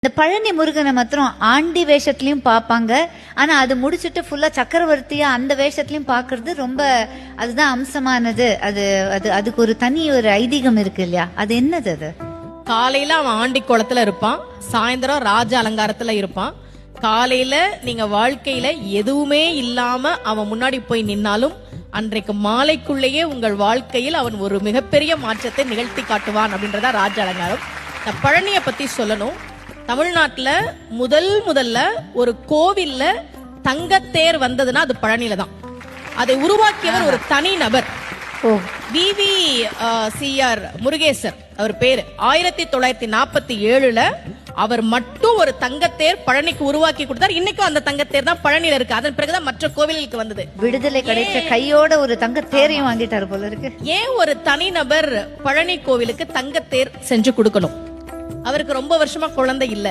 இந்த பழனி முருகனை மாத்திரம் ஆண்டி வேஷத்துலயும் பாப்பாங்க. ஆனா அது முடிச்சுட்டு ஃபுல்லா சக்கரவர்த்தியா அந்த வேஷத்துலயும் பாக்குறது ரொம்ப அதுதான் அம்சமானது. அது அது அதுக்கு ஒரு தனி ஒரு ஐதீகம் இருக்கு இல்லையா? அது என்னது? அது காலையில அவன் ஆண்டி குளத்துல இருப்பான், சாயந்தரம் ராஜ அலங்காரத்துல இருப்பான். காலையில நீங்க வாழ்க்கையில எதுவுமே இல்லாம அவன் முன்னாடி போய் நின்னாலும் அன்றைக்கு மாலைக்குள்ளேயே உங்கள் வாழ்க்கையில் அவன் ஒரு மிகப்பெரிய மாற்றத்தை நிகழ்த்தி காட்டுவான் அப்படின்றதா ராஜ அலங்காரம். இந்த பழனிய பத்தி சொல்லணும். தமிழ்நாட்டுல முதல்ல ஒரு கோவில்ல தங்கத்தேர் வந்ததுன்னா அது பழனியில தான். அதை உருவாக்கியவர் ஒரு தனி நபர். VVCR முருகேசர் அவர் பேரு. 1947 அவர் மட்டும் ஒரு தங்கத்தேர் பழனிக்கு உருவாக்கி கொடுத்தார். இன்னைக்கும் அந்த தங்கத்தேர் தான் பழனியில இருக்கு. அதன் பிறகுதான் மற்ற கோவிலுக்கு வந்தது. விடுதலை கிடைச்ச கையோட ஒரு தங்கத்தேரையும் வாங்கிட்டாரு போல இருக்கு. ஏன் ஒரு தனி நபர் பழனி கோவிலுக்கு தங்கத்தேர் செஞ்சு கொடுக்கணும்? அவருக்கு ரொம்ப வருஷமா குழந்தை இல்ல.